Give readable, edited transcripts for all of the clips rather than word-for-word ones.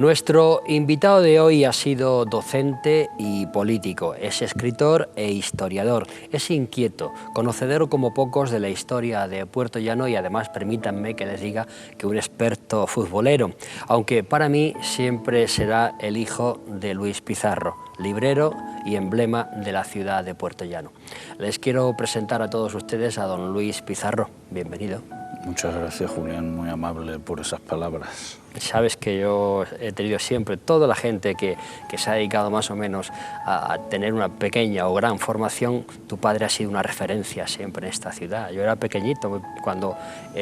Nuestro invitado de hoy ha sido docente y político, es escritor e historiador, es inquieto, conocedor como pocos de la historia de Puertollano y además permítanme que les diga que un experto futbolero, aunque para mí siempre será el hijo de Luis Pizarro, librero y emblema de la ciudad de Puertollano. Les quiero presentar a todos ustedes a don Luis Pizarro, bienvenido. Muchas gracias, Julián, muy amable por esas palabras. Sabes que yo he tenido siempre, toda la gente que se ha dedicado más o menos a tener una pequeña o gran formación, tu padre ha sido una referencia siempre en esta ciudad. Yo era pequeñito cuando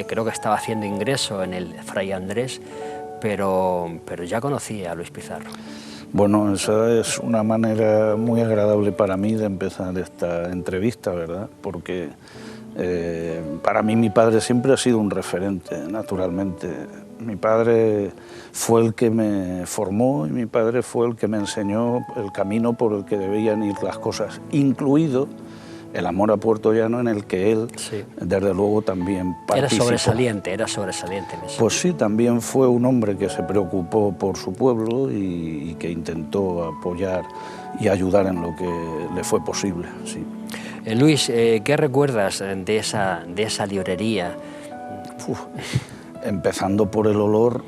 creo que estaba haciendo ingreso en el Fray Andrés, pero ya conocía a Luis Pizarro. Bueno, esa es una manera muy agradable para mí de empezar esta entrevista, ¿verdad? Porque para mí mi padre siempre ha sido un referente, naturalmente. Mi padre fue el que me formó y mi padre fue el que me enseñó el camino por el que debían ir las cosas, incluido el amor a Puertollano, en el que él, sí, desde luego, también participó. Era sobresaliente en eso. Pues sí, también fue un hombre que se preocupó por su pueblo y que intentó apoyar y ayudar en lo que le fue posible, sí. Luis, ¿qué recuerdas de esa librería? Empezando por el olor,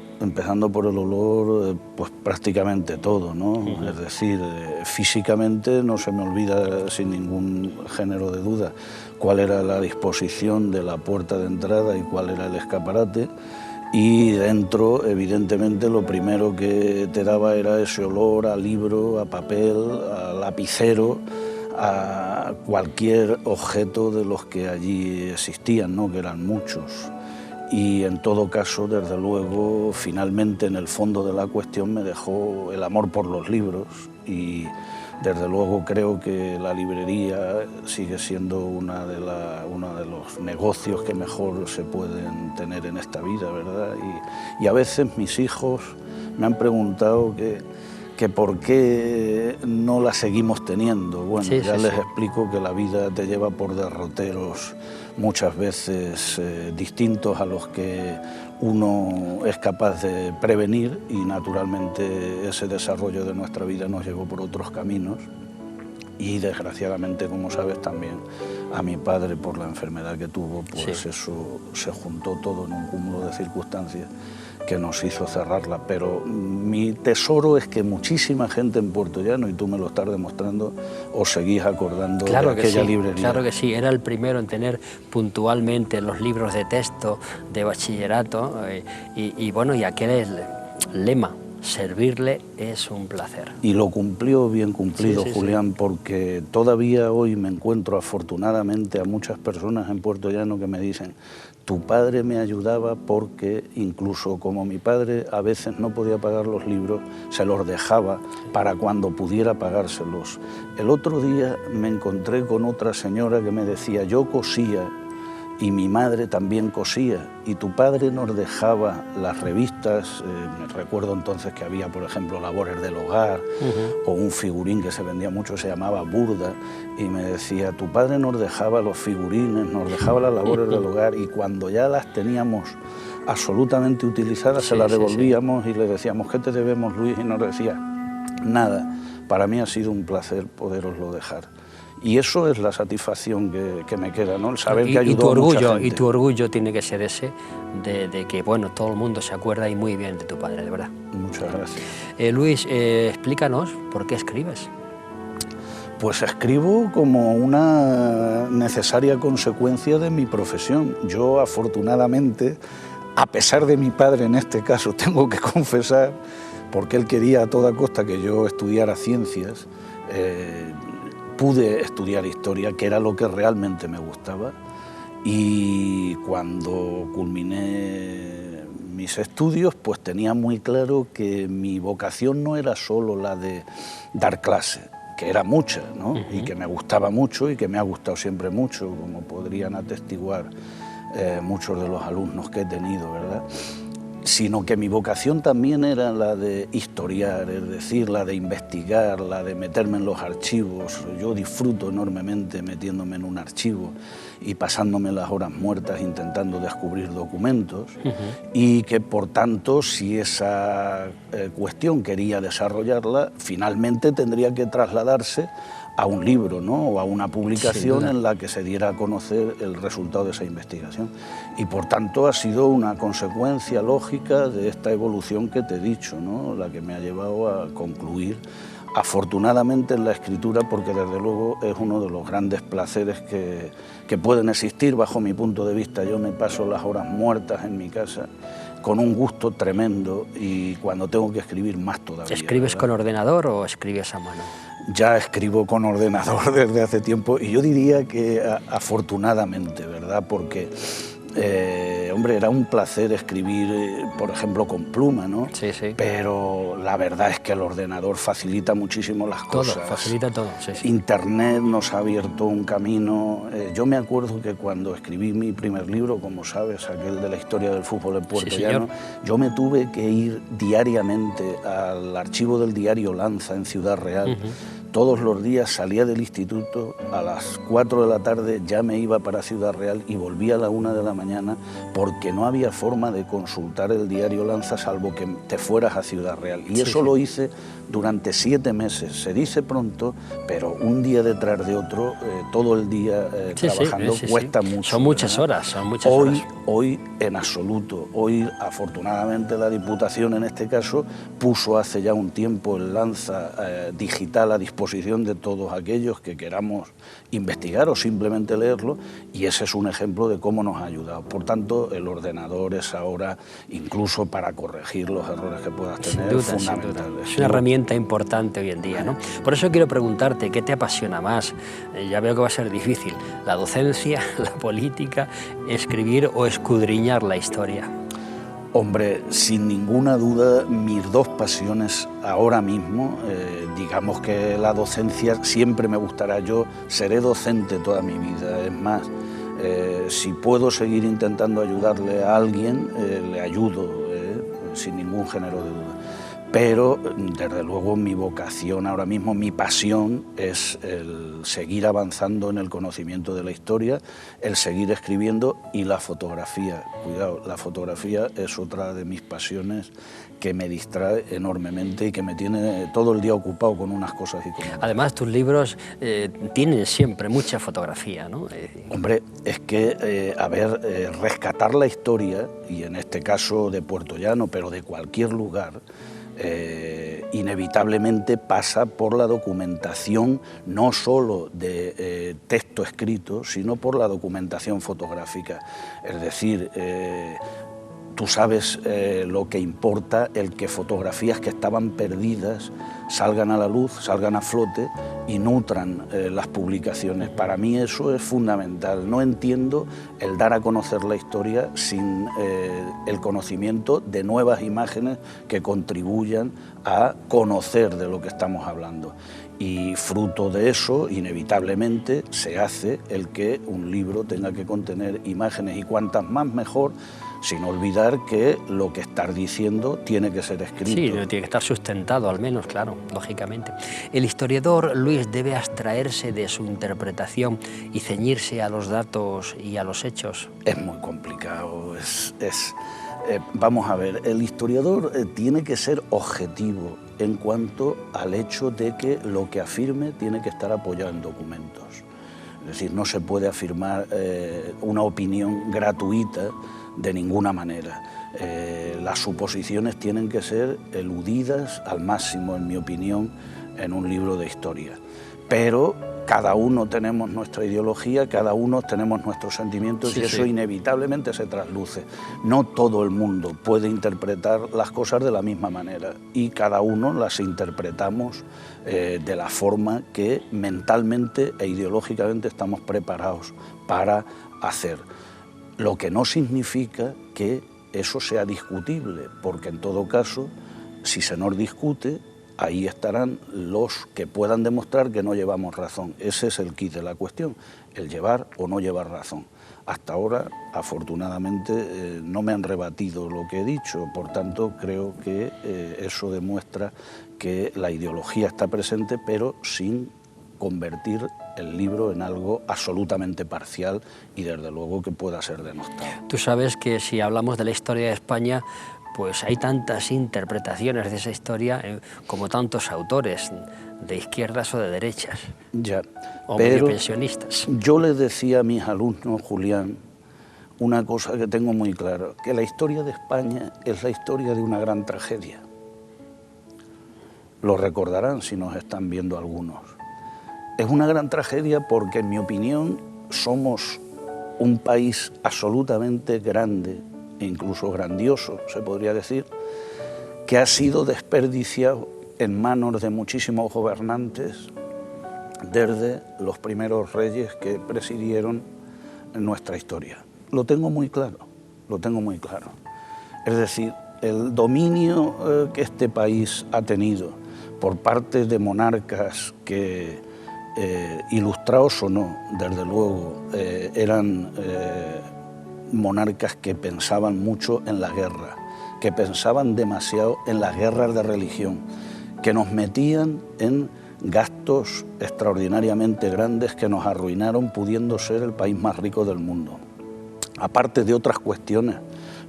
pues prácticamente todo, ¿no? Es decir, físicamente no se me olvida sin ningún género de duda cuál era la disposición de la puerta de entrada y cuál era el escaparate. Y dentro, evidentemente, lo primero que te daba era ese olor a libro, a papel, a lapicero, a cualquier objeto de los que allí existían, ¿no? Que eran muchos. Y en todo caso, desde luego, finalmente en el fondo de la cuestión me dejó el amor por los libros y desde luego creo que la librería sigue siendo uno de los negocios que mejor se pueden tener en esta vida, ¿verdad? Y a veces mis hijos me han preguntado que por qué no la seguimos teniendo. Bueno, sí, ya les explico que la vida te lleva por derroteros muchas veces distintos a los que uno es capaz de prevenir y naturalmente ese desarrollo de nuestra vida nos llevó por otros caminos y desgraciadamente, como sabes, también a mi padre por la enfermedad que tuvo, pues sí, eso se juntó todo en un cúmulo de circunstancias que nos hizo cerrarla, pero mi tesoro es que muchísima gente en Puertollano, y tú me lo estás demostrando, os seguís acordando de aquella librería. Claro que sí, era el primero en tener puntualmente los libros de texto de bachillerato y bueno, y aquel lema, servirle es un placer. Y lo cumplió bien cumplido, sí, Julián, sí, porque todavía hoy me encuentro afortunadamente a muchas personas en Puertollano que me dicen: tu padre me ayudaba porque incluso como mi padre a veces no podía pagar los libros, se los dejaba para cuando pudiera pagárselos. El otro día me encontré con otra señora que me decía: yo cosía y mi madre también cosía, y tu padre nos dejaba las revistas, recuerdo entonces que había, por ejemplo, Labores del Hogar, o un figurín que se vendía mucho, se llamaba Burda, y me decía: tu padre nos dejaba los figurines, nos dejaba las labores del hogar, y cuando ya las teníamos absolutamente utilizadas, se las devolvíamos y le decíamos: ¿qué te debemos, Luis? Y nos decía: nada, para mí ha sido un placer poderoslo dejar. Y eso es la satisfacción que me queda, ¿no? El saber que ayudó a mucha gente. Y tu orgullo tiene que ser ese, de que, bueno, todo el mundo se acuerda y muy bien de tu padre, de verdad. Muchas gracias. Luis, explícanos, ¿por qué escribes? Pues escribo como una necesaria consecuencia de mi profesión. Yo, afortunadamente, a pesar de mi padre en este caso, tengo que confesar, porque él quería a toda costa que yo estudiara ciencias, pude estudiar historia, que era lo que realmente me gustaba, y cuando culminé mis estudios, pues tenía muy claro que mi vocación no era solo la de dar clase, que era mucha, ¿no? Y que me gustaba mucho y que me ha gustado siempre mucho, como podrían atestiguar muchos de los alumnos que he tenido, ¿verdad? sino que mi vocación también era la de historiar, es decir, la de investigar, la de meterme en los archivos. Yo disfruto enormemente metiéndome en un archivo y pasándome las horas muertas intentando descubrir documentos, y que, por tanto, si esa cuestión quería desarrollarla, finalmente tendría que trasladarse a un libro, ¿no? O a una publicación en la que se diera a conocer el resultado de esa investigación. Y por tanto ha sido una consecuencia lógica de esta evolución que te he dicho, ¿no? La que me ha llevado a concluir, afortunadamente, en la escritura, porque desde luego es uno de los grandes placeres que pueden existir bajo mi punto de vista. Yo me paso las horas muertas en mi casa con un gusto tremendo, y cuando tengo que escribir más todavía. ¿Escribes con ordenador o escribes a mano? Ya escribo con ordenador desde hace tiempo, y yo diría que afortunadamente, ¿verdad? Porque, hombre, era un placer escribir, por ejemplo, con pluma, ¿no? Sí, sí. Pero la verdad es que el ordenador facilita muchísimo las cosas. Todo, facilita todo, sí, sí. Internet nos ha abierto un camino. Yo me acuerdo que cuando escribí mi primer libro, como sabes, aquel de la historia del fútbol en Puerto Llano, yo me tuve que ir diariamente al archivo del diario Lanza en Ciudad Real. Todos los días salía del instituto, a las 4 de la tarde ya me iba para Ciudad Real y volvía a la 1 de la mañana, porque no había forma de consultar el diario Lanza salvo que te fueras a Ciudad Real. Y eso lo hice durante 7 meses. Se dice pronto, pero un día detrás de otro, todo el día trabajando, cuesta mucho. Son muchas horas, son muchas horas. Hoy en absoluto. Hoy, afortunadamente, la Diputación, en este caso, puso hace ya un tiempo el Lanza digital a disposición de todos aquellos que queramos investigar o simplemente leerlo, y ese es un ejemplo de cómo nos ha ayudado. Por tanto, el ordenador es ahora, incluso para corregir los errores que puedas tener, fundamental. Es una herramienta importante hoy en día, ¿no? Por eso quiero preguntarte, ¿qué te apasiona más? Ya veo que va a ser difícil, la docencia, la política, escribir o escudriñar la historia. Hombre, sin ninguna duda, mis dos pasiones ahora mismo, digamos que la docencia siempre me gustará. Yo seré docente toda mi vida, es más, si puedo seguir intentando ayudarle a alguien, le ayudo, sin ningún género de duda. Pero, desde luego, mi vocación ahora mismo, mi pasión, es el seguir avanzando en el conocimiento de la historia, el seguir escribiendo, y la fotografía. Cuidado, la fotografía es otra de mis pasiones que me distrae enormemente y que me tiene todo el día ocupado con unas cosas y con otras. Además, tus libros tienen siempre mucha fotografía, ¿no? Hombre, es que, rescatar la historia, y en este caso de Puerto Llano, pero de cualquier lugar, inevitablemente pasa por la documentación, no solo de texto escrito, sino por la documentación fotográfica. Es decir, tú sabes lo que importa el que fotografías que estaban perdidas salgan a la luz, salgan a flote y nutran las publicaciones. Para mí eso es fundamental. No entiendo el dar a conocer la historia sin el conocimiento de nuevas imágenes que contribuyan a conocer de lo que estamos hablando. Y fruto de eso, inevitablemente, se hace el que un libro tenga que contener imágenes, y cuantas más mejor, sin olvidar que lo que estás diciendo tiene que ser escrito. Sí, tiene que estar sustentado al menos, claro, lógicamente. El historiador, Luis, debe abstraerse de su interpretación y ceñirse a los datos y a los hechos. Es muy complicado, vamos a ver, el historiador tiene que ser objetivo en cuanto al hecho de que lo que afirme tiene que estar apoyado en documentos. Es decir, no se puede afirmar una opinión gratuita de ninguna manera. Las suposiciones tienen que ser eludidas al máximo, en mi opinión, en un libro de historia. Pero cada uno tenemos nuestra ideología, cada uno tenemos nuestros sentimientos, y eso inevitablemente se trasluce. No todo el mundo puede interpretar las cosas de la misma manera, y cada uno las interpretamos de la forma que mentalmente e ideológicamente estamos preparados para hacer. Lo que no significa que eso sea discutible, porque en todo caso, si se nos discute, ahí estarán los que puedan demostrar que no llevamos razón. Ese es el quid de la cuestión, el llevar o no llevar razón. Hasta ahora, afortunadamente, no me han rebatido lo que he dicho, por tanto, creo que eso demuestra que la ideología está presente, pero sin convertir el libro en algo absolutamente parcial y, desde luego, que pueda ser denostado. Tú sabes que si hablamos de la historia de España, pues hay tantas interpretaciones de esa historia como tantos autores, de izquierdas o de derechas, ya, o pero medio pensionistas. Yo les decía a mis alumnos, Julián, una cosa que tengo muy claro, que la historia de España es la historia de una gran tragedia. Lo recordarán si nos están viendo algunos. Es una gran tragedia porque, en mi opinión, somos un país absolutamente grande, e incluso grandioso, se podría decir, que ha sido desperdiciado en manos de muchísimos gobernantes desde los primeros reyes que presidieron nuestra historia. Lo tengo muy claro, lo tengo muy claro. Es decir, el dominio que este país ha tenido por parte de monarcas que, ilustrados o no, desde luego, eran monarcas que pensaban mucho en la guerra, que pensaban demasiado en las guerras de religión, que nos metían en gastos extraordinariamente grandes que nos arruinaron, pudiendo ser el país más rico del mundo. Aparte de otras cuestiones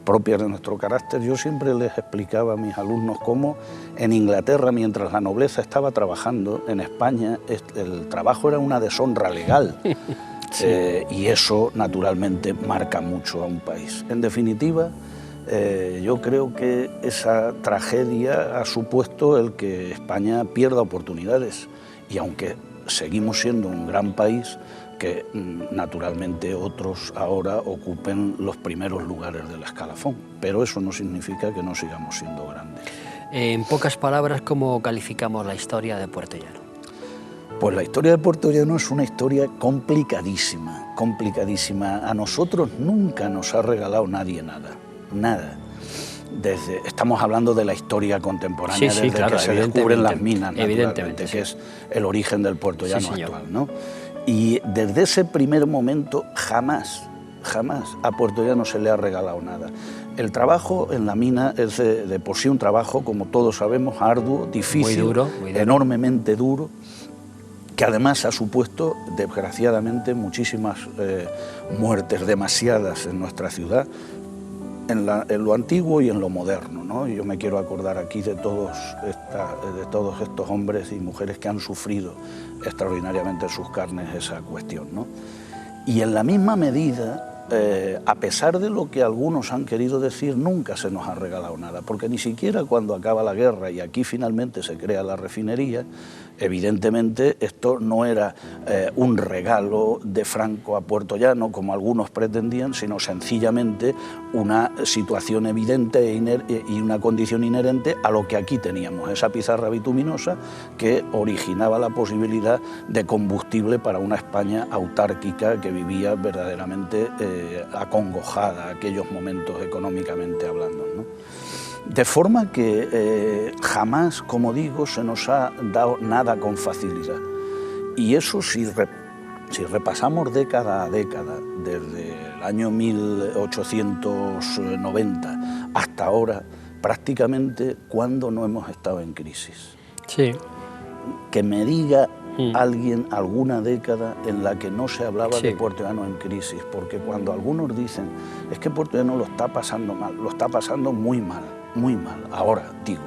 propias de nuestro carácter, yo siempre les explicaba a mis alumnos cómo en Inglaterra, mientras la nobleza estaba trabajando, en España el trabajo era una deshonra legal. Sí. Y eso, naturalmente, marca mucho a un país. En definitiva, yo creo que esa tragedia ha supuesto el que España pierda oportunidades, y aunque seguimos siendo un gran país, que naturalmente otros ahora ocupen los primeros lugares del escalafón, pero eso no significa que no sigamos siendo grandes. En pocas palabras, ¿cómo calificamos la historia de Puerto Llano? Pues la historia de Puerto Llano es una historia complicadísima, complicadísima. A nosotros nunca nos ha regalado nadie nada, nada. Estamos hablando de la historia contemporánea, sí, desde claro, que se descubren las minas, evidentemente, que es el origen del Puerto Llano sí, actual, ¿no? Y desde ese primer momento jamás a Puerto Llano se le ha regalado nada. El trabajo en la mina es de por sí un trabajo, como todos sabemos, arduo, difícil, muy duro. Enormemente duro, que además ha supuesto, desgraciadamente, muchísimas muertes, demasiadas en nuestra ciudad, en lo antiguo y en lo moderno, ¿no? Yo me quiero acordar aquí de todos estos hombres y mujeres que han sufrido extraordinariamente en sus carnes esa cuestión, ¿no? Y en la misma medida, a pesar de lo que algunos han querido decir, nunca se nos ha regalado nada, porque ni siquiera cuando acaba la guerra y aquí finalmente se crea la refinería, evidentemente esto no era un regalo de Franco a Puerto Llano, como algunos pretendían, sino sencillamente una situación evidente y una condición inherente a lo que aquí teníamos, esa pizarra bituminosa que originaba la posibilidad de combustible para una España autárquica que vivía verdaderamente acongojada aquellos momentos económicamente hablando, ¿no? De forma que jamás, como digo, se nos ha dado nada con facilidad. Y eso si repasamos década a década, desde el año 1890 hasta ahora, prácticamente, ¿cuándo no hemos estado en crisis? Sí. Que me diga alguien alguna década en la que no se hablaba de Puerto Llano en crisis, porque cuando algunos dicen es que Puerto Llano lo está pasando mal, lo está pasando muy mal, ahora digo,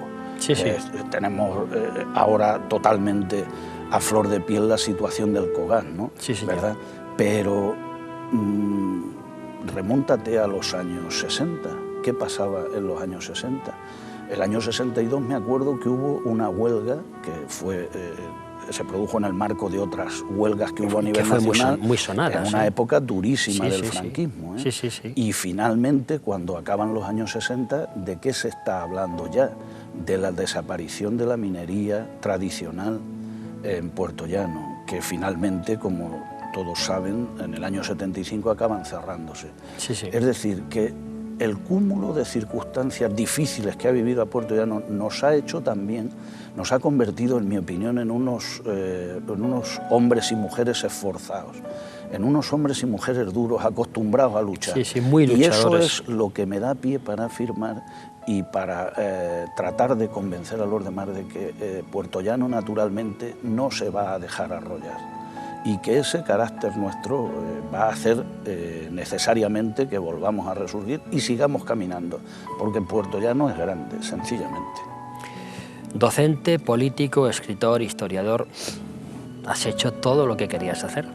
tenemos ahora totalmente a flor de piel la situación del Cogán, ¿no? ¿Verdad? Pero remóntate a los años 60, ¿qué pasaba en los años 60? El año 62 me acuerdo que hubo una huelga que fue... se produjo en el marco de otras huelgas que hubo a nivel nacional, muy sonadas, en una época durísima del franquismo. Sí. Y finalmente, cuando acaban los años 60, ¿de qué se está hablando ya? De la desaparición de la minería tradicional en Puerto Llano, que finalmente, como todos saben, en el año 75 acaban cerrándose. Es decir, que el cúmulo de circunstancias difíciles que ha vivido a Puerto Llano nos ha hecho también, nos ha convertido, en mi opinión, en unos hombres y mujeres esforzados, en unos hombres y mujeres duros, acostumbrados a luchar. Sí, sí, muy luchadores. Y eso es lo que me da pie para afirmar y para tratar de convencer a los demás de que Puerto Llano naturalmente no se va a dejar arrollar y que ese carácter nuestro va a hacer necesariamente que volvamos a resurgir y sigamos caminando, porque Puerto Llano es grande, sencillamente. Docente, político, escritor, historiador, has hecho todo lo que querías hacer.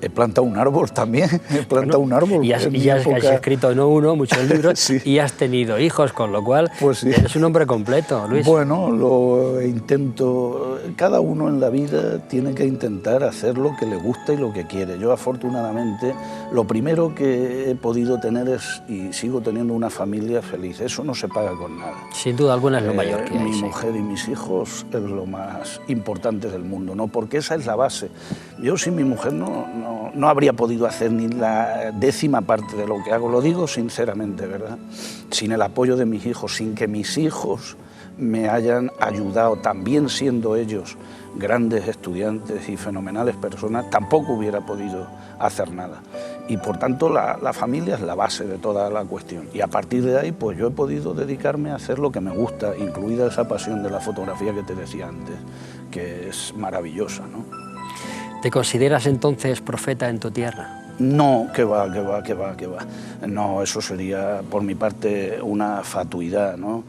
He plantado un árbol también, he plantado un árbol. Y has escrito no uno, muchos libros, sí. Y has tenido hijos, con lo cual pues sí. Eres un hombre completo, Luis. Bueno, lo intento, cada uno en la vida tiene que intentar hacer lo que le gusta y lo que quiere. Yo afortunadamente lo primero que he podido tener es, y sigo teniendo, una familia feliz, eso no se paga con nada. Sin duda alguna es lo mayor que hay. Mi mujer y mis hijos es lo más importante del mundo, ¿no? Porque esa es la base. Yo sin mi mujer no habría podido hacer ni la 10ª parte de lo que hago, lo digo sinceramente, ¿verdad? Sin el apoyo de mis hijos, sin que mis hijos me hayan ayudado, también siendo ellos grandes estudiantes y fenomenales personas, tampoco hubiera podido hacer nada. Y por tanto la familia es la base de toda la cuestión. Y a partir de ahí pues yo he podido dedicarme a hacer lo que me gusta, incluida esa pasión de la fotografía que te decía antes, que es maravillosa, ¿no? ¿Te consideras entonces profeta en tu tierra? No, que va. No, eso sería por mi parte una fatuidad, ¿no?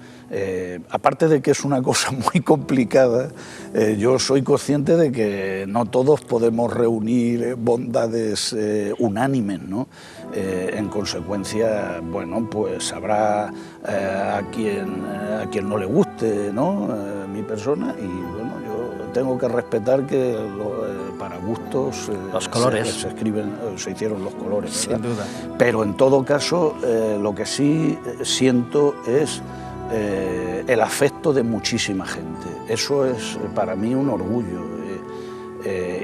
Aparte de que es una cosa muy complicada, yo soy consciente de que no todos podemos reunir bondades unánimes, ¿no? En consecuencia, bueno, pues habrá a quien no le guste, ¿no? Mi persona, y bueno, yo tengo que respetar que para gustos los colores se hicieron los colores, ¿verdad? Sin duda. Pero en todo caso lo que sí siento es el afecto de muchísima gente. Eso es para mí un orgullo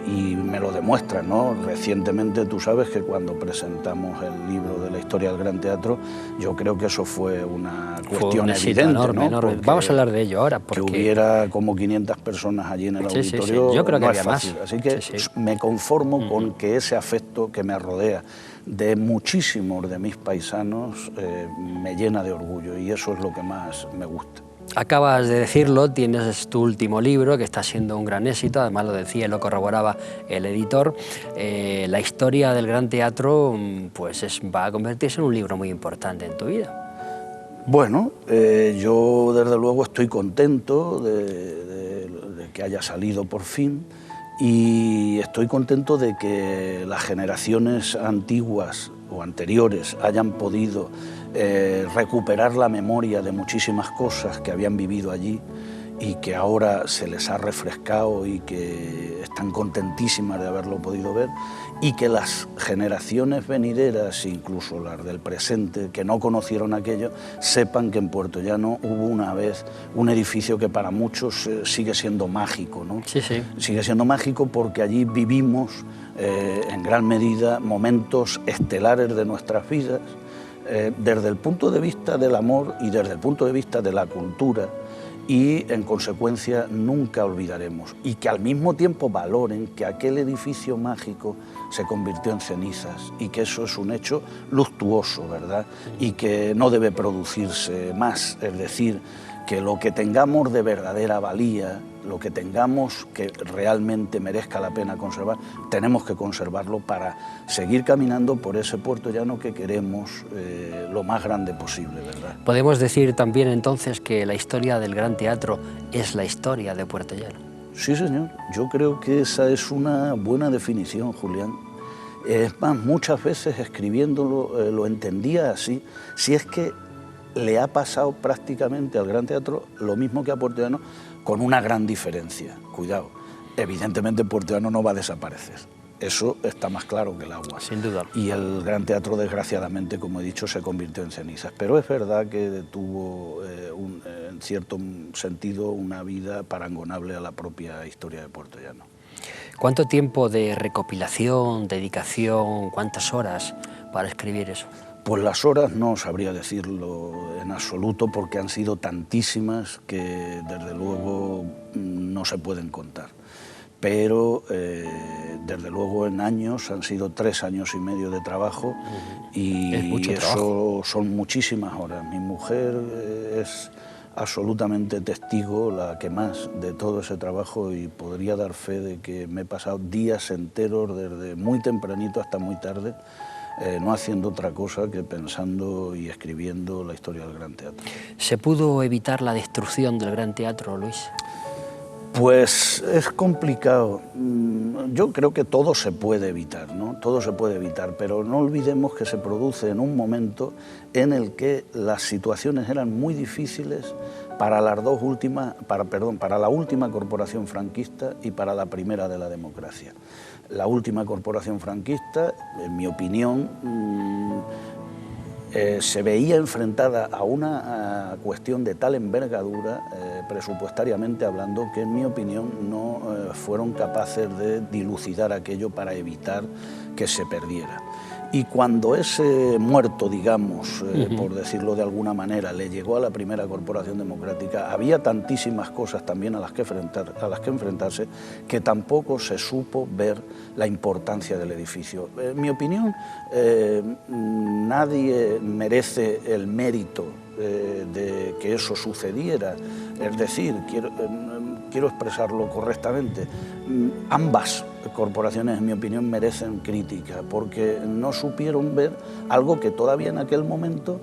y me lo demuestra, ¿no? Recientemente tú sabes que cuando presentamos el libro de la historia del Gran Teatro, yo creo que eso fue una cuestión evidente, enorme, ¿no? Enorme. Vamos a hablar de ello ahora. Que hubiera como 500 personas allí en el auditorio, sí. Yo creo que no había es fácil. más. Así que me conformo con que ese afecto que me rodea de muchísimos de mis paisanos me llena de orgullo, y eso es lo que más me gusta. Acabas de decirlo, tienes tu último libro que está siendo un gran éxito, además lo decía y lo corroboraba el editor. La historia del Gran Teatro pues va a convertirse en un libro muy importante en tu vida. Bueno, yo desde luego estoy contento de que haya salido por fin, y estoy contento de que las generaciones antiguas o anteriores hayan podido recuperar la memoria de muchísimas cosas que habían vivido allí y que ahora se les ha refrescado y que están contentísimas de haberlo podido ver, y que las generaciones venideras, incluso las del presente, que no conocieron aquello, sepan que en Puerto Llano hubo una vez un edificio que para muchos sigue siendo mágico, ¿no? Sí. Sigue siendo mágico porque allí vivimos en gran medida momentos estelares de nuestras vidas, desde el punto de vista del amor y desde el punto de vista de la cultura, y en consecuencia nunca olvidaremos, y que al mismo tiempo valoren que aquel edificio mágico se convirtió en cenizas, y que eso es un hecho luctuoso, ¿verdad? Y que no debe producirse más, es decir, que lo que tengamos de verdadera valía, lo que tengamos que realmente merezca la pena conservar, tenemos que conservarlo para seguir caminando por ese Puerto Llano que queremos lo más grande posible, ¿verdad? ¿Podemos decir también entonces que la historia del Gran Teatro es la historia de Puerto Llano? Sí, señor. Yo creo que esa es una buena definición, Julián. Es más, muchas veces escribiéndolo lo entendía así. Si es que le ha pasado prácticamente al Gran Teatro lo mismo que a Puerto Llano, con una gran diferencia. Cuidado, evidentemente Puerto Llano no va a desaparecer. Eso está más claro que el agua. Sin duda. Y el Gran Teatro, desgraciadamente, como he dicho, se convirtió en cenizas. Pero es verdad que tuvo, en cierto sentido, una vida parangonable a la propia historia de Puerto Llano. ¿Cuánto tiempo de recopilación, dedicación, cuántas horas para escribir eso? Pues las horas no sabría decirlo en absoluto porque han sido tantísimas que desde luego no se pueden contar. Pero desde luego en años han sido 3 años y medio de trabajo y es mucho eso trabajo. son muchísimas horas. Mi mujer es absolutamente testigo, la que más, de todo ese trabajo y podría dar fe de que me he pasado días enteros desde muy tempranito hasta muy tarde no haciendo otra cosa que pensando y escribiendo la historia del Gran Teatro. ¿Se pudo evitar la destrucción del Gran Teatro, Luis? Pues es complicado. Yo creo que todo se puede evitar, ¿no? Todo se puede evitar, pero no olvidemos que se produce en un momento en el que las situaciones eran muy difíciles para las dos últimas, para la última corporación franquista y para la primera de la democracia. La última corporación franquista, en mi opinión, se veía enfrentada a una cuestión de tal envergadura, presupuestariamente hablando, que en mi opinión no fueron capaces de dilucidar aquello para evitar que se perdiera. Y cuando ese muerto, digamos, por decirlo de alguna manera, le llegó a la primera corporación democrática, había tantísimas cosas también a las que enfrentarse que tampoco se supo ver la importancia del edificio. En mi opinión, nadie merece el mérito de que eso sucediera. Es decir, quiero expresarlo correctamente, ambas corporaciones, en mi opinión, merecen crítica porque no supieron ver algo que todavía en aquel momento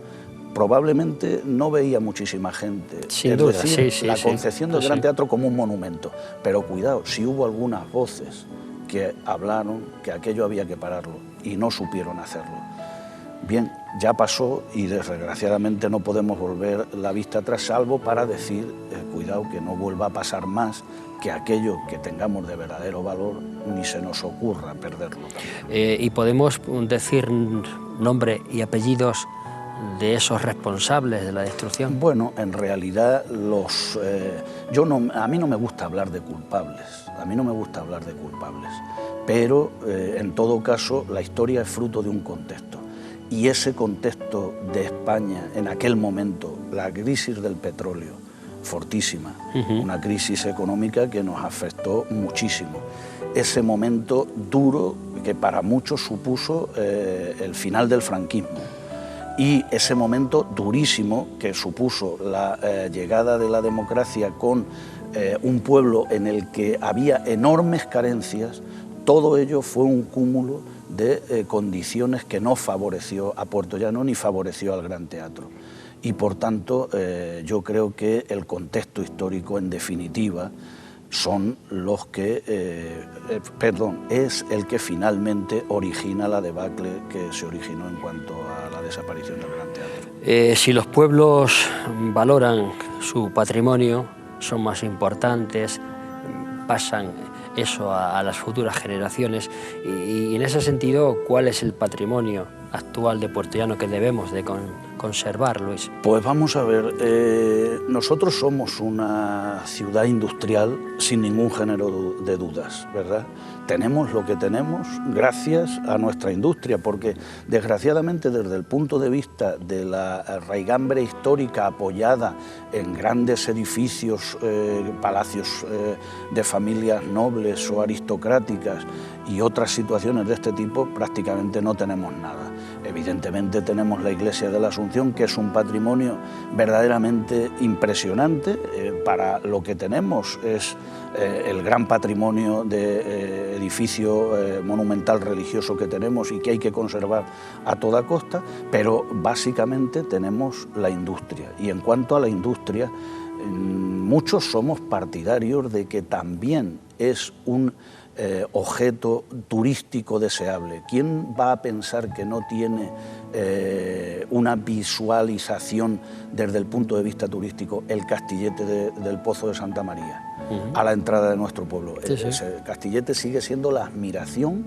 probablemente no veía muchísima gente. Sin duda, decir, sí, la sí. concepción del Gran Teatro como un monumento. Pero cuidado, si hubo algunas voces que hablaron que aquello había que pararlo y no supieron hacerlo. Bien, ya pasó y desgraciadamente no podemos volver la vista atrás, salvo para decir, cuidado, que no vuelva a pasar más, que aquello que tengamos de verdadero valor ni se nos ocurra perderlo. ¿Y podemos decir nombre y apellidos de esos responsables de la destrucción? Bueno, en realidad a mí no me gusta hablar de culpables, pero en todo caso la historia es fruto de un contexto. Y ese contexto de España en aquel momento, la crisis del petróleo, fortísima, una crisis económica que nos afectó muchísimo. Ese momento duro que para muchos supuso el final del franquismo. Y ese momento durísimo que supuso la llegada de la democracia con un pueblo en el que había enormes carencias, todo ello fue un cúmulo de condiciones que no favoreció a Puertollano ni favoreció al Gran Teatro. Y por tanto yo creo que el contexto histórico en definitiva son los que, es el que finalmente origina la debacle que se originó en cuanto a la desaparición del Gran Teatro. Si los pueblos valoran su patrimonio, son más importantes, pasan eso a las futuras generaciones y en ese sentido, ¿cuál es el patrimonio actual de Puertollano que debemos de conservar, Luis? Pues vamos a ver, nosotros somos una ciudad industrial sin ningún género de dudas, ¿verdad? Tenemos lo que tenemos gracias a nuestra industria, porque desgraciadamente desde el punto de vista de la raigambre histórica apoyada en grandes edificios, palacios de familias nobles o aristocráticas y otras situaciones de este tipo, prácticamente no tenemos nada. Evidentemente tenemos la Iglesia de la Asunción, que es un patrimonio verdaderamente impresionante. Para lo que tenemos es el gran patrimonio de edificio monumental religioso que tenemos y que hay que conservar a toda costa, pero básicamente tenemos la industria. Y en cuanto a la industria, muchos somos partidarios de que también es un objeto turístico deseable. ¿Quién va a pensar que no tiene una visualización desde el punto de vista turístico el castillete del Pozo de Santa María a la entrada de nuestro pueblo? Sí, sí. Ese castillete sigue siendo la admiración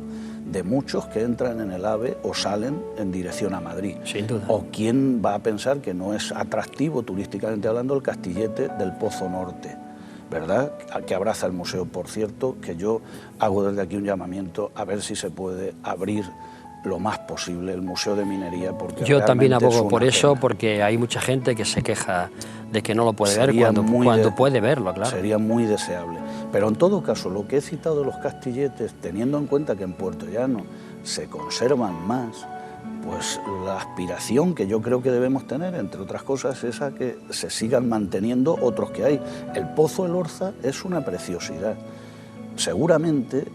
de muchos que entran en el AVE o salen en dirección a Madrid. Sin duda. ¿O quién va a pensar que no es atractivo turísticamente hablando el castillete del Pozo Norte, ¿verdad?, que abraza el museo? Por cierto, que yo hago desde aquí un llamamiento a ver si se puede abrir lo más posible el Museo de Minería, porque yo también realmente abogo por eso, pena. porque hay mucha gente que se queja de que no lo puede Sería ver cuando puede verlo, claro. Sería muy deseable. Pero en todo caso, lo que he citado de los castilletes, teniendo en cuenta que en Puerto Llano se conservan más, pues la aspiración que yo creo que debemos tener, entre otras cosas, es a que se sigan manteniendo otros que hay. El Pozo El Orza es una preciosidad. Seguramente,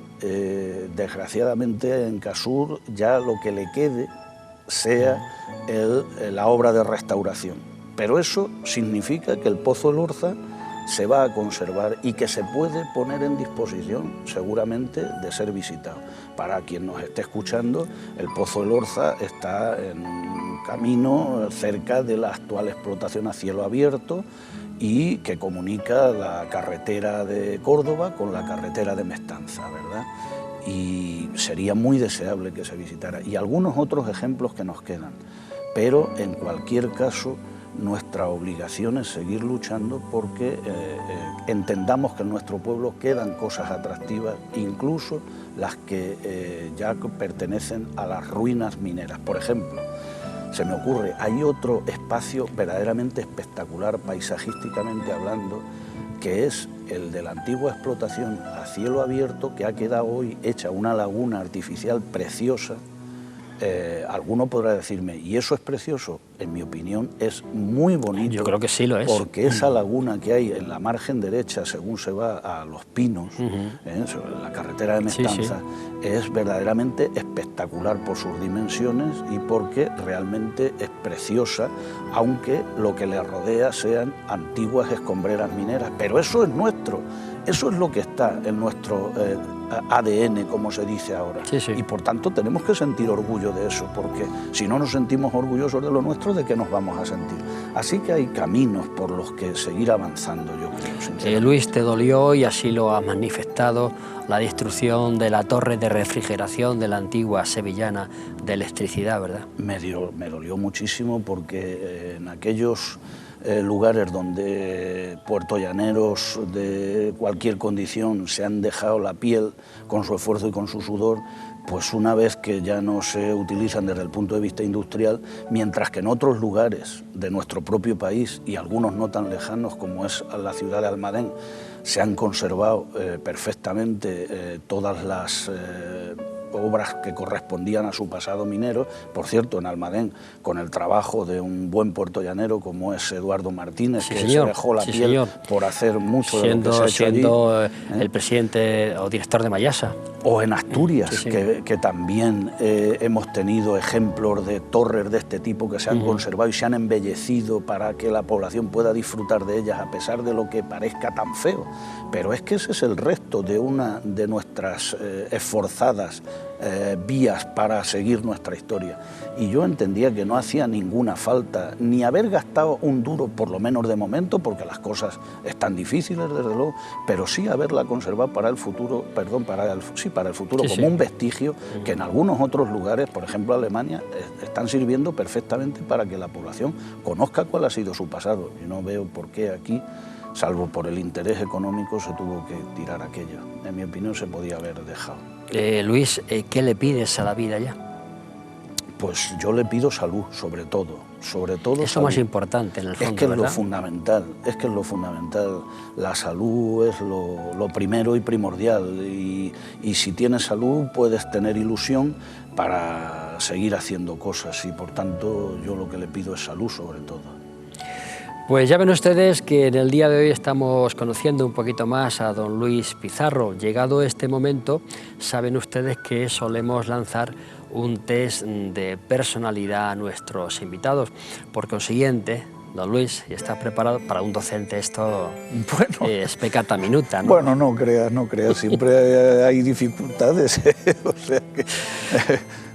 desgraciadamente, en Casur ya lo que le quede sea la obra de restauración. Pero eso significa que el Pozo El Orza se va a conservar y que se puede poner en disposición, seguramente, de ser visitado. Para quien nos esté escuchando, el Pozo El Orza está en un camino cerca de la actual explotación a cielo abierto y que comunica la carretera de Córdoba con la carretera de Mestanza, ¿verdad? Y sería muy deseable que se visitara. Y algunos otros ejemplos que nos quedan. Pero, en cualquier caso, nuestra obligación es seguir luchando porque entendamos que en nuestro pueblo quedan cosas atractivas, incluso las que ya pertenecen a las ruinas mineras. Por ejemplo, se me ocurre, hay otro espacio verdaderamente espectacular, paisajísticamente hablando, que es el de la antigua explotación a cielo abierto, que ha quedado hoy hecha una laguna artificial preciosa. Alguno podrá decirme, ¿y eso es precioso? En mi opinión es muy bonito. Yo creo que sí lo es. Porque esa laguna que hay en la margen derecha, según se va a Los Pinos, sobre la carretera de Mestanza, es verdaderamente espectacular por sus dimensiones y porque realmente es preciosa, aunque lo que le rodea sean antiguas escombreras mineras. Pero eso es nuestro, eso es lo que está en nuestro ADN, como se dice ahora. Y por tanto tenemos que sentir orgullo de eso, porque si no nos sentimos orgullosos de lo nuestro, ¿de qué nos vamos a sentir? Así que hay caminos por los que seguir avanzando, yo creo. Luis, te dolió, y así lo has manifestado, la destrucción de la torre de refrigeración de la antigua sevillana de electricidad, ¿verdad? Me dolió muchísimo porque en aquellos lugares donde puertollaneros de cualquier condición se han dejado la piel con su esfuerzo y con su sudor, pues una vez que ya no se utilizan desde el punto de vista industrial, mientras que en otros lugares de nuestro propio país, y algunos no tan lejanos como es la ciudad de Almadén, se han conservado perfectamente todas las obras que correspondían a su pasado minero. Por cierto, en Almadén, con el trabajo de un buen puertollanero como es Eduardo Martínez, que se dejó la piel por hacer mucho de lo que se ha hecho siendo allí, el presidente o director de Mayasa. O en Asturias, que también hemos tenido ejemplos de torres de este tipo que se han conservado y se han embellecido para que la población pueda disfrutar de ellas, a pesar de lo que parezca tan feo. Pero es que ese es el resto de una de nuestras esforzadas vías para seguir nuestra historia. Y yo entendía que no hacía ninguna falta ni haber gastado un duro, por lo menos de momento, porque las cosas están difíciles, desde luego, pero sí haberla conservado para el futuro, para el futuro, como un vestigio que en algunos otros lugares, por ejemplo Alemania, están sirviendo perfectamente para que la población conozca cuál ha sido su pasado. Y no veo por qué aquí, salvo por el interés económico, se tuvo que tirar aquello. En mi opinión se podía haber dejado. Luis, ¿qué le pides a la vida ya? Pues yo le pido salud, sobre todo. Eso es lo más importante, en el fondo, es que es ¿verdad? lo fundamental. La salud es lo primero y primordial. Y si tienes salud, puedes tener ilusión para seguir haciendo cosas. Y por tanto, yo lo que le pido es salud, sobre todo. Pues ya ven ustedes que en el día de hoy estamos conociendo un poquito más a don Luis Pizarro. Llegado este momento, saben ustedes que solemos lanzar un test de personalidad a nuestros invitados. Por consiguiente, don Luis, ¿estás preparado? Para un docente esto es peccata minuta, ¿no? Bueno, no creas, siempre hay dificultades. O sea que...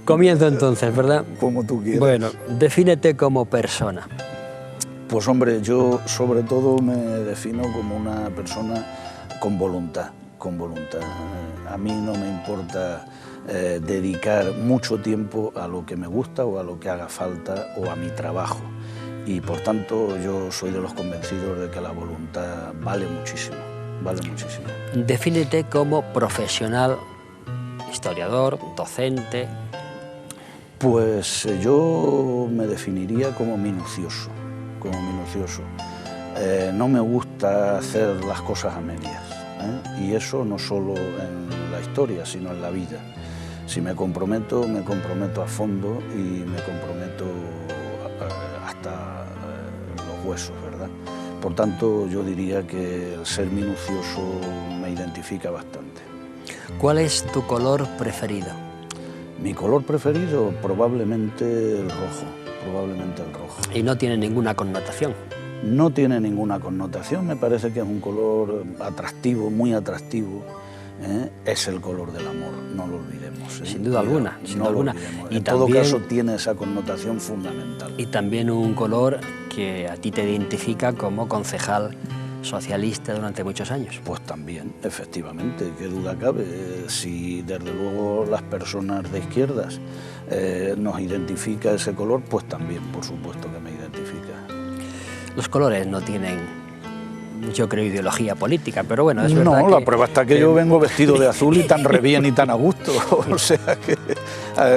Comienzo entonces, ¿verdad? Como tú quieras. Bueno, defínete como persona. Pues hombre, yo sobre todo me defino como una persona con voluntad. A mí no me importa dedicar mucho tiempo a lo que me gusta o a lo que haga falta o a mi trabajo. Y por tanto yo soy de los convencidos de que la voluntad vale muchísimo. Defínete como profesional, historiador, docente. Pues yo me definiría como minucioso, como minucioso. No me gusta hacer las cosas a medias, ¿eh? Y eso no solo en la historia, sino en la vida. Si me comprometo a fondo y me comprometo hasta los huesos, ¿verdad? Por tanto, yo diría que el ser minucioso me identifica bastante. ¿Cuál es tu color preferido? Mi color preferido, probablemente el rojo, Y no tiene ninguna connotación. No tiene ninguna connotación, me parece que es un color atractivo, muy atractivo. Es el color del amor, no lo olvidemos. Sin duda alguna, sin duda alguna. Y en todo caso tiene esa connotación fundamental. Y también un color que a ti te identifica como concejal socialista durante muchos años. Pues también, efectivamente, qué duda cabe. Si desde luego las personas de izquierdas nos identifica ese color, pues también, por supuesto que me identifica. Los colores no tienen, yo creo, ideología política, pero bueno, es verdad. No, la prueba está que yo vengo vestido de azul y tan re bien y tan a gusto. O sea que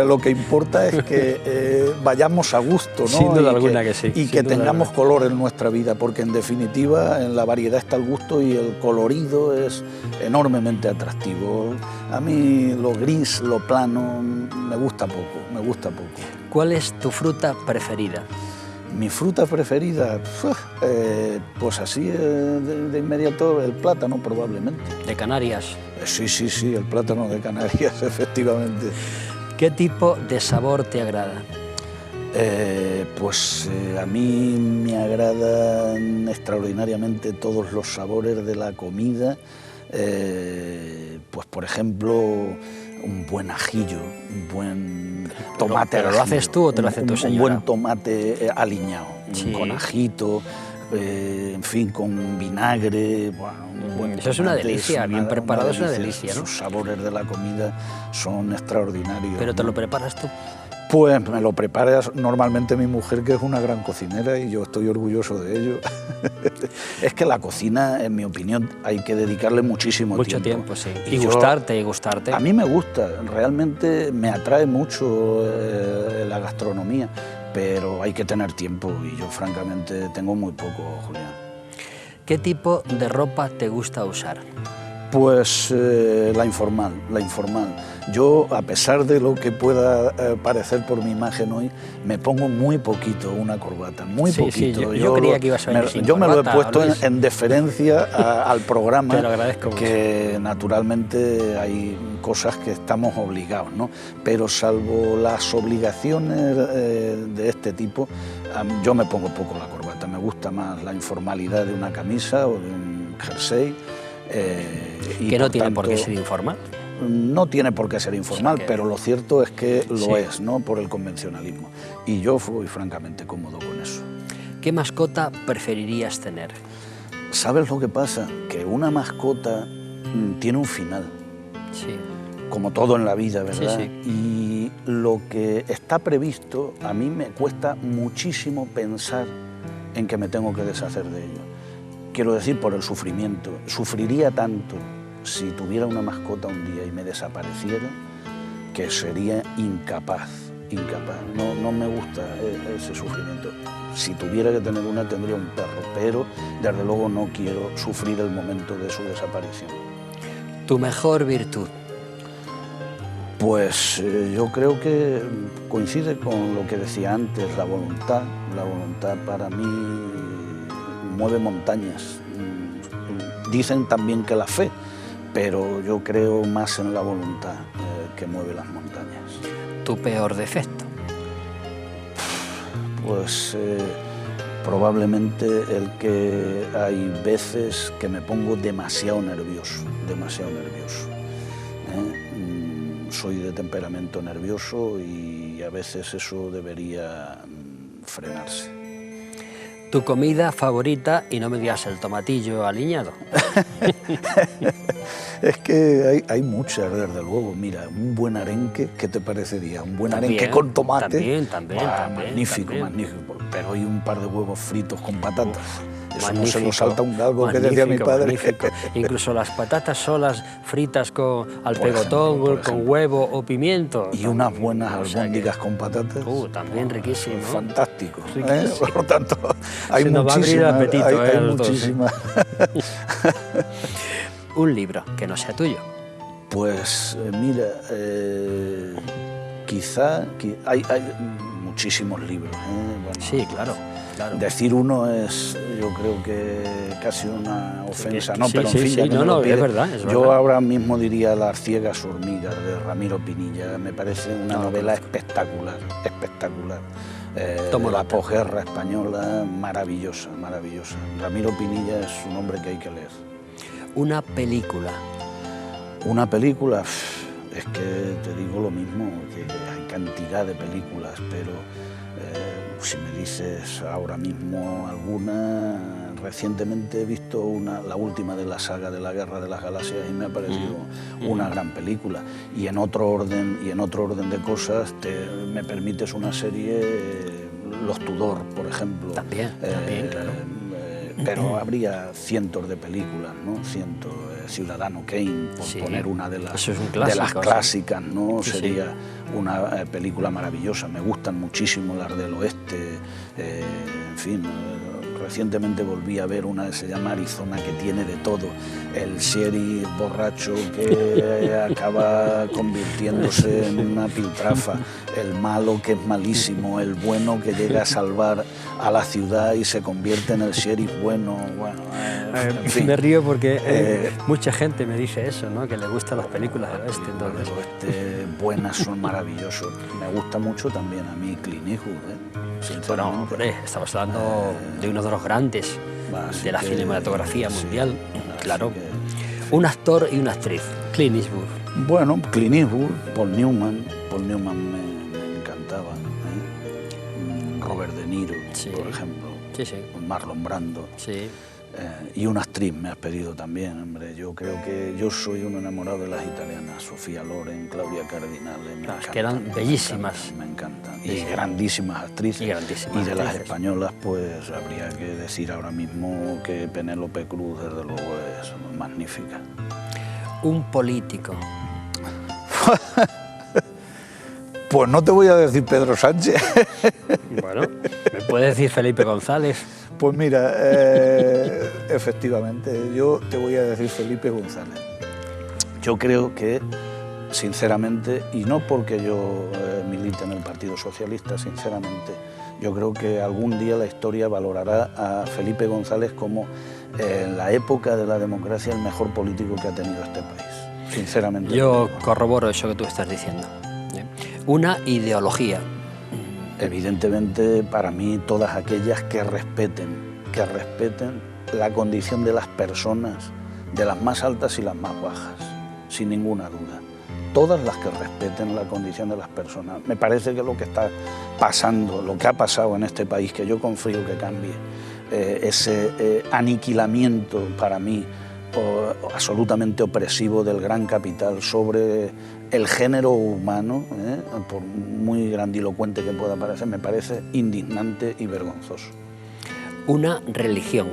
lo que importa es que vayamos a gusto, ¿no? Sin duda alguna que sí. Y que tengamos color en nuestra vida, porque en definitiva en la variedad está el gusto y el colorido es enormemente atractivo. A mí lo gris, lo plano, me gusta poco. ¿Cuál es tu fruta preferida? Mi fruta preferida, pues así de inmediato el plátano probablemente. ¿De Canarias? Sí, el plátano de Canarias, efectivamente. ¿Qué tipo de sabor te agrada? Pues a mí me agradan extraordinariamente todos los sabores de la comida. Pues por ejemplo, un buen ajillo, un buen tomate. ¿Pero lo haces tú o te lo hace tu señora? Un buen tomate aliñado, sí, con ajito, en fin, con vinagre. Bueno, un buen eso es una delicia, bien preparado es una delicia, ¿no? Los sabores de la comida son extraordinarios. ¿Pero te lo preparas tú? Pues me lo prepara normalmente mi mujer, que es una gran cocinera, y yo estoy orgulloso de ello. Es que la cocina, en mi opinión, hay que dedicarle mucho tiempo. Sí. Y gustarte. A mí me gusta, realmente me atrae mucho la gastronomía, pero hay que tener tiempo y yo francamente tengo muy poco, Julián. ¿Qué tipo de ropa te gusta usar? Pues la informal. Yo, a pesar de lo que pueda parecer por mi imagen hoy, me pongo muy poquito una corbata, muy poquito. Sí, yo creía que ibas a venir sin Yo corbata, me lo he puesto en deferencia al programa. Te lo agradezco mucho. Que naturalmente hay cosas que estamos obligados, ¿no? Pero salvo las obligaciones de este tipo, yo me pongo poco la corbata. Me gusta más la informalidad de una camisa o de un jersey. Que no tiene por qué ser informal. No tiene por qué ser informal, o sea pero lo cierto es que lo es, ¿no? Por el convencionalismo. Y yo fui francamente cómodo con eso. ¿Qué mascota preferirías tener? ¿Sabes lo que pasa? Que una mascota tiene un final. Sí. Como todo en la vida, ¿verdad? Sí. Y lo que está previsto, a mí me cuesta muchísimo pensar en que me tengo que deshacer de ello. Quiero decir, por el sufrimiento. Sufriría tanto si tuviera una mascota un día y me desapareciera, que sería incapaz. No me gusta ese sufrimiento. Si tuviera que tener una, tendría un perro, pero desde luego no quiero sufrir el momento de su desaparición. ¿Tu mejor virtud? Pues yo creo que coincide con lo que decía antes, la voluntad. La voluntad para mí mueve montañas. Dicen también que la fe, pero yo creo más en la voluntad que mueve las montañas. ¿Tu peor defecto? Pues probablemente el que hay veces que me pongo demasiado nervioso. Soy de temperamento nervioso y a veces eso debería frenarse. ¿Tu comida favorita? Y no me digas el tomatillo aliñado. Es que hay muchas, desde luego. Mira, un buen arenque, ¿qué te parecería? Un buen arenque con tomate. También. Magnífico. Pero hay un par de huevos fritos con patatas. Eso no se lo salta un galgo, que decía mi padre. Magnífico. Incluso las patatas solas fritas al Por pegotón, ejemplo. con huevo o pimiento. Y unas buenas albóndigas con patatas. También riquísimo, ¿no? Fantástico. Riquísimo. Por lo tanto, hay Se nos va a abrir el apetito, hay a los dos, muchísimas. Un libro que no sea tuyo. Pues mira, quizá hay muchísimos libros. Bueno, Sí, claro. decir uno es, yo creo que casi una ofensa, Sí, ¿no? sí, Pero en sí, fin, sí, ya que me lo pide, es verdad. yo ahora mismo diría Las ciegas hormigas, de Ramiro Pinilla. Me parece una novela espectacular. Tomo La nota. posguerra española, maravillosa. Ramiro Pinilla es un hombre que hay que leer. Una película. Una película, es que te digo lo mismo, que hay cantidad de películas, pero si me dices ahora mismo alguna, recientemente he visto la última de la saga de la Guerra de las Galaxias y me ha parecido una gran película. Y en otro orden de cosas, me permites una serie, Los Tudor, por ejemplo. También, claro. Pero habría cientos de películas, ¿no? Ciudadano Kane, por poner una de las clásicas, ¿no? Sería una película maravillosa. Me gustan muchísimo las del oeste, en fin. Recientemente volví a ver una que se llama Arizona, que tiene de todo. El sheriff borracho que acaba convirtiéndose en una piltrafa, el malo que es malísimo, el bueno que llega a salvar a la ciudad y se convierte en el sheriff bueno. En fin. Me río porque mucha gente me dice eso, ¿no? Que le gustan las películas del oeste. Entonces. Del oeste buenas son maravillosos. Me gusta mucho también a mí Clint Eastwood, Bueno, hombre, estamos hablando de uno de los grandes de la cinematografía mundial, claro. Un actor y una actriz, Clint Eastwood. Bueno, Clint Eastwood, Paul Newman me encantaba. Robert De Niro, por ejemplo. Marlon Brando. Y una actriz me has pedido también, hombre. Yo creo que yo soy un enamorado de las italianas, Sofía Loren, Claudia Cardinale. Que eran bellísimas. Me encantan. Y grandísimas actrices. Y de las españolas, pues habría que decir ahora mismo que Penélope Cruz, desde luego, es magnífica. Un político. Pues no te voy a decir Pedro Sánchez. Bueno, ¿me puedes decir Felipe González? Pues mira, efectivamente, yo te voy a decir Felipe González. Yo creo que, sinceramente, y no porque yo milite en el Partido Socialista, sinceramente, yo creo que algún día la historia valorará a Felipe González como, en la época de la democracia, el mejor político que ha tenido este país. Sinceramente. Yo corroboro eso que tú estás diciendo. Una ideología. Evidentemente, para mí, todas aquellas que respeten la condición de las personas, de las más altas y las más bajas, sin ninguna duda. Todas las que respeten la condición de las personas. Me parece que lo que está pasando, lo que ha pasado en este país, que yo confío que cambie, ese aniquilamiento para mí absolutamente opresivo del gran capital sobre el género humano, por muy grandilocuente que pueda parecer, me parece indignante y vergonzoso. Una religión.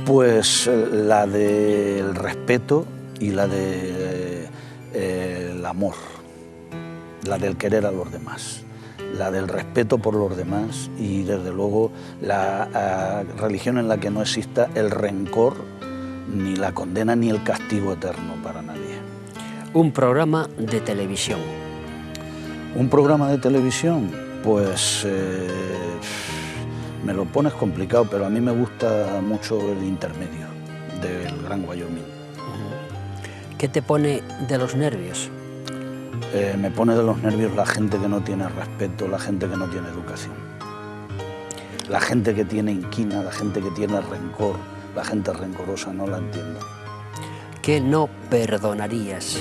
Pues la del respeto y la del amor, la del querer a los demás, la del respeto por los demás y, desde luego, la religión en la que no exista el rencor, ni la condena ni el castigo eterno para nadie. Un programa de televisión. Un programa de televisión, pues me lo pones complicado, pero a mí me gusta mucho el intermedio del Gran Wyoming. ¿Qué te pone de los nervios? Me pone de los nervios la gente que no tiene respeto, la gente que no tiene educación. La gente que tiene inquina, la gente que tiene rencor, la gente rencorosa, no la entiendo. ¿Qué no perdonarías?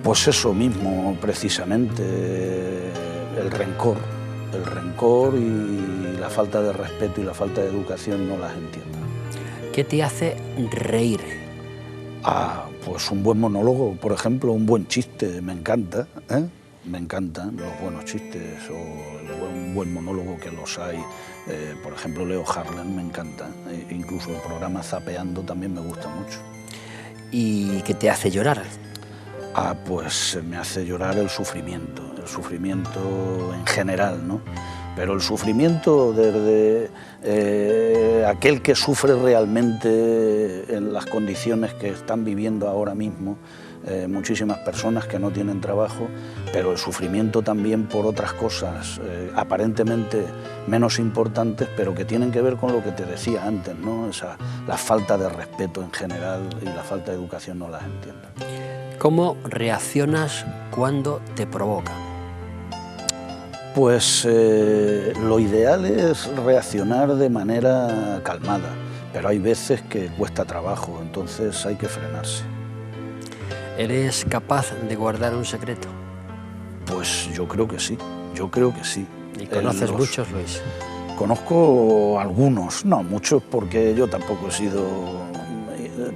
Pues eso mismo, precisamente, el rencor y la falta de respeto y la falta de educación no las entiendo. ¿Qué te hace reír? Pues un buen monólogo, por ejemplo, un buen chiste, me encanta, me encantan los buenos chistes o un buen monólogo, que los hay. Por ejemplo, Leo Harlem me encanta, incluso el programa Zapeando también me gusta mucho. ¿Y qué te hace llorar? Pues me hace llorar el sufrimiento en general, ¿no? Pero el sufrimiento desde aquel que sufre realmente en las condiciones que están viviendo ahora mismo muchísimas personas que no tienen trabajo, pero el sufrimiento también por otras cosas aparentemente menos importantes, pero que tienen que ver con lo que te decía antes, ¿no? La falta de respeto en general y la falta de educación no las entiendo. ¿Cómo reaccionas cuando te provocan? Pues lo ideal es reaccionar de manera calmada, pero hay veces que cuesta trabajo, entonces hay que frenarse. ¿Eres capaz de guardar un secreto? Pues yo creo que sí, yo creo que sí. ¿Y conoces muchos, Luis? Conozco algunos, no muchos, porque yo tampoco he sido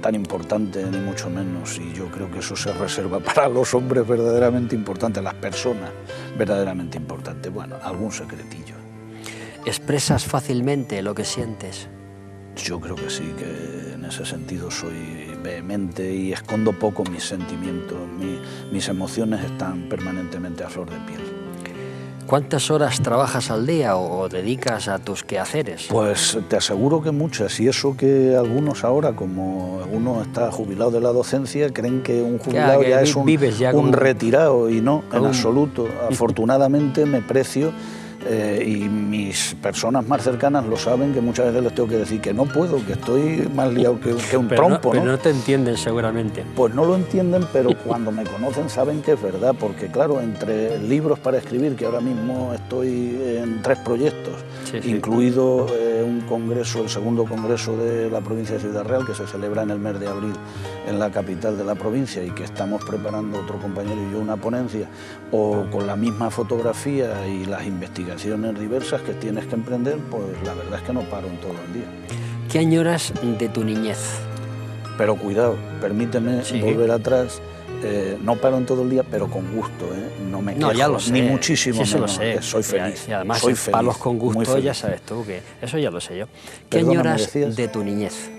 tan importante, ni mucho menos, y yo creo que eso se reserva para los hombres verdaderamente importantes, las personas verdaderamente importantes. Bueno, algún secretillo. ¿Expresas fácilmente lo que sientes? Yo creo que sí, que en ese sentido soy vehemente y escondo poco mis sentimientos, mis emociones están permanentemente a flor de piel. ¿Cuántas horas trabajas al día o dedicas a tus quehaceres? Pues te aseguro que muchas, y eso que algunos ahora, como uno está jubilado de la docencia, creen que un jubilado ya es un retirado, y no, en absoluto. Afortunadamente me precio, y mis personas más cercanas lo saben, que muchas veces les tengo que decir que no puedo, que estoy más liado que un trompo. Pero no te entienden seguramente. Pues no lo entienden, pero cuando me conocen saben que es verdad, porque claro, entre libros para escribir, que ahora mismo estoy en 3 proyectos, incluido un congreso, el segundo congreso de la provincia de Ciudad Real, que se celebra en el mes de abril en la capital de la provincia, y que estamos preparando otro compañero y yo una ponencia, o con la misma fotografía y las investigaciones diversas que tienes que emprender, pues la verdad es que no paro en todo el día. ¿Qué añoras de tu niñez? Pero cuidado, permíteme volver atrás. No paro en todo el día, pero con gusto, no me quejo, no, ya lo sé, ni muchísimo sí, menos. Lo sé. Soy feliz. Y además, soy feliz, palos con gusto, ya sabes tú, que eso ya lo sé yo. ¿Qué añoras de tu niñez?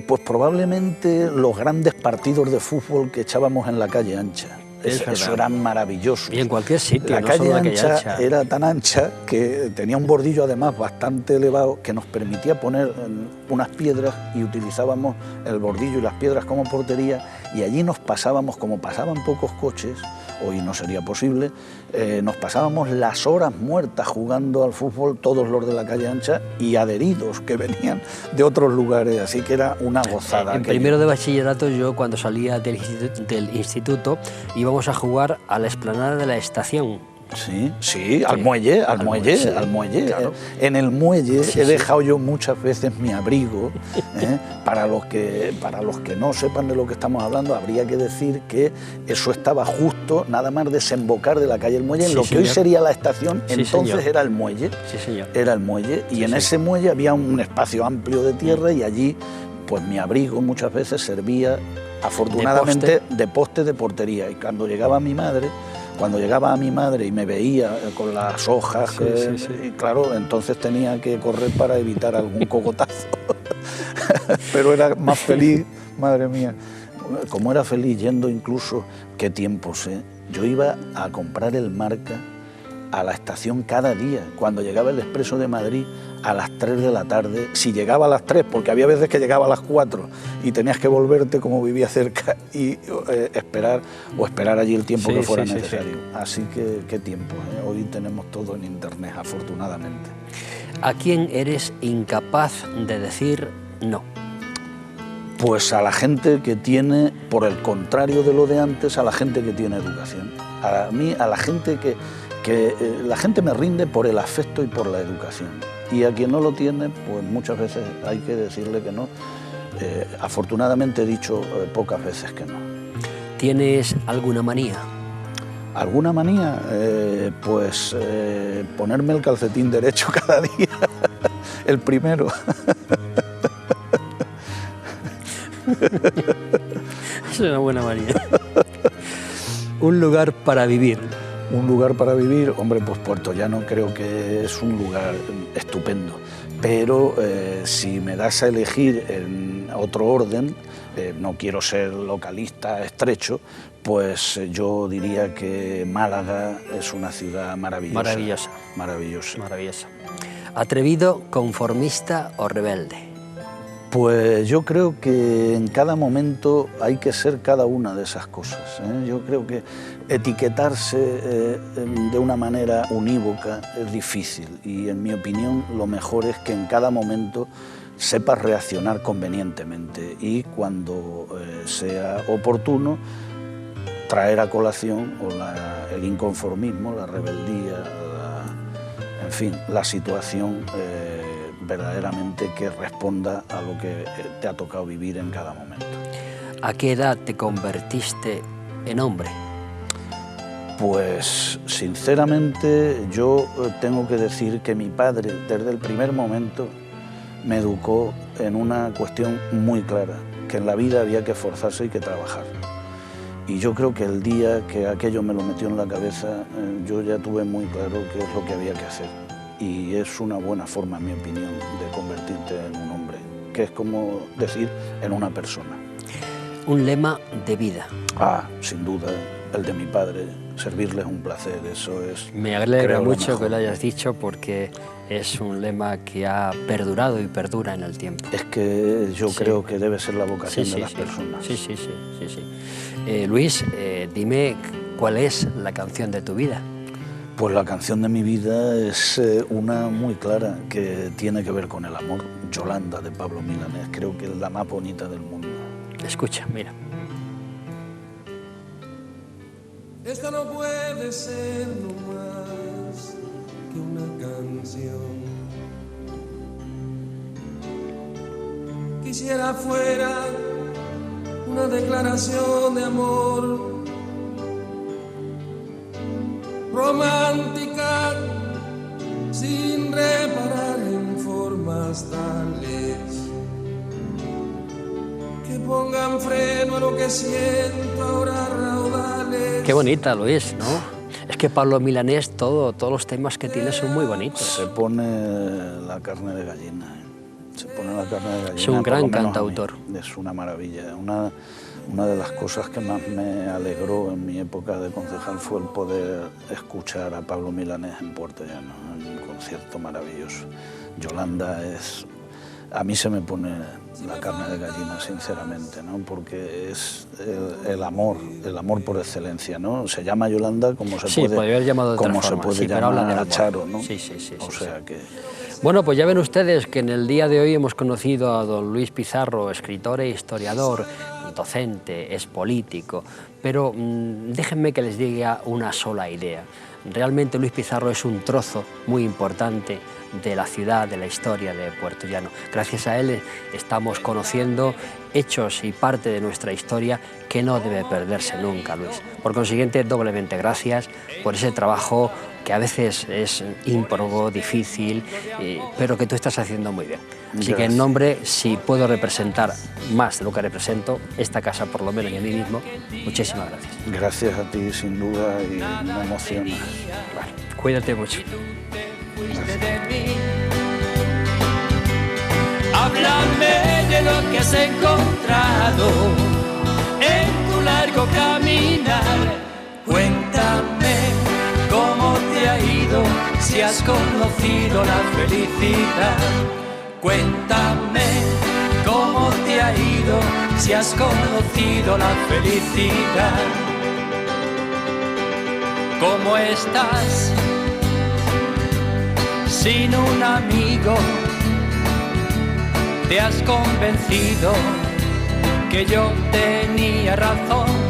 Pues probablemente los grandes partidos de fútbol que echábamos en la calle ancha. Eso era maravilloso. Y en cualquier sitio. La calle ancha era tan ancha que tenía un bordillo además bastante elevado que nos permitía poner unas piedras, y utilizábamos el bordillo y las piedras como portería, y allí nos pasábamos, como pasaban pocos coches, hoy no sería posible, nos pasábamos las horas muertas jugando al fútbol, todos los de la calle ancha y adheridos que venían de otros lugares, así que era una gozada. En primero de bachillerato, yo cuando salía del instituto íbamos a jugar a la explanada de la estación. Sí, al muelle. Claro. En el muelle he dejado yo muchas veces mi abrigo. Para los que no sepan de lo que estamos hablando, habría que decir que eso estaba justo, nada más desembocar de la calle El Muelle, en lo que hoy sería la estación, entonces era el muelle. Sí, señor. Era el muelle, y en ese muelle había un espacio amplio de tierra, y allí pues mi abrigo muchas veces servía, afortunadamente, de poste de portería. Y cuando llegaba a mi madre y me veía con las hojas, y claro, entonces tenía que correr para evitar algún cogotazo. Pero era más feliz, madre mía, como era feliz yendo incluso, qué tiempos, yo iba a comprar el Marca a la estación cada día, cuando llegaba el Expreso de Madrid a las 3 de la tarde, si llegaba a las 3, porque había veces que llegaba a las 4 y tenías que volverte, como vivía cerca, y esperar allí el tiempo que fuera necesario. Así que qué tiempo, hoy tenemos todo en internet, afortunadamente. ¿A quién eres incapaz de decir no? Pues a la gente que tiene, por el contrario de lo de antes, a la gente que tiene educación. A mí, a la gente que la gente me rinde por el afecto y por la educación. Y a quien no lo tiene, pues muchas veces hay que decirle que no. Afortunadamente he dicho pocas veces que no. ¿Tienes alguna manía? ¿Alguna manía? Pues ponerme el calcetín derecho cada día, el primero. Es una buena manía. Un lugar para vivir. Un lugar para vivir, hombre, pues Puerto Llano creo que es un lugar estupendo, pero si me das a elegir en otro orden, no quiero ser localista estrecho, pues yo diría que Málaga es una ciudad maravillosa. Maravillosa. Maravillosa. Maravillosa. ¿Atrevido, conformista o rebelde? Pues yo creo que en cada momento hay que ser cada una de esas cosas, ¿eh? Yo creo que etiquetarse de una manera unívoca es difícil y en mi opinión lo mejor es que en cada momento sepas reaccionar convenientemente y cuando sea oportuno traer a colación el inconformismo, la rebeldía, en fin, la situación verdaderamente que responda a lo que te ha tocado vivir en cada momento. ¿A qué edad te convertiste en hombre? Pues sinceramente yo tengo que decir que mi padre desde el primer momento me educó en una cuestión muy clara, que en la vida había que esforzarse y que trabajar. Y yo creo que el día que aquello me lo metió en la cabeza, yo ya tuve muy claro qué es lo que había que hacer. Y es una buena forma, en mi opinión, de convertirte en un hombre, que es como decir en una persona. Un lema de vida. Sin duda, el de mi padre, servirle es un placer, eso es... Me alegra mucho que lo hayas dicho porque es un lema que ha perdurado y perdura en el tiempo. Es que yo creo que debe ser la vocación de las personas. Sí. Luis, dime, ¿cuál es la canción de tu vida? Pues la canción de mi vida es una muy clara que tiene que ver con el amor. Yolanda, de Pablo Milanés, creo que es la más bonita del mundo. Escucha, mira. Esta no puede ser no más que una canción. Quisiera fuera una declaración de amor romántica, sin reparar en formas tales que pongan freno a lo que siento ahora raudales. Qué bonita, Luis, ¿no? Es que Pablo Milanés, todos los temas que tiene son muy bonitos. Se pone la carne de gallina, se pone la carne de gallina. Es un gran cantautor. Es una maravilla. Una de las cosas que más me alegró en mi época de concejal fue el poder escuchar a Pablo Milanés en Puerto Llano, en un concierto maravilloso. Yolanda es... A mí se me pone la carne de gallina, sinceramente, ¿no? Porque es el amor por excelencia, ¿no? Se llama Yolanda como se puede, haber llamado de otra como forma. se puede pero llamar a Charo, ¿no? Sí. O sea que... Bueno, pues ya ven ustedes que en el día de hoy hemos conocido a don Luis Pizarro, escritor e historiador, docente, es político, pero déjenme que les diga una sola idea. Realmente Luis Pizarro es un trozo muy importante de la ciudad, de la historia de Puerto Llano. Gracias a él estamos conociendo hechos y parte de nuestra historia que no debe perderse nunca, Luis. Por consiguiente, doblemente gracias por ese trabajo que a veces es ímprobo, difícil, pero que tú estás haciendo muy bien. Así que en nombre, si puedo representar más de lo que represento, esta casa por lo menos y a mí mismo, muchísimas gracias. Gracias a ti, sin duda, y me emociona. Vale, cuídate mucho. Háblame de lo que has encontrado en tu largo caminar. Cuéntame cómo te ha ido, si has conocido la felicidad. Cuéntame cómo te ha ido, si has conocido la felicidad. ¿Cómo estás sin un amigo? Te has convencido que yo tenía razón.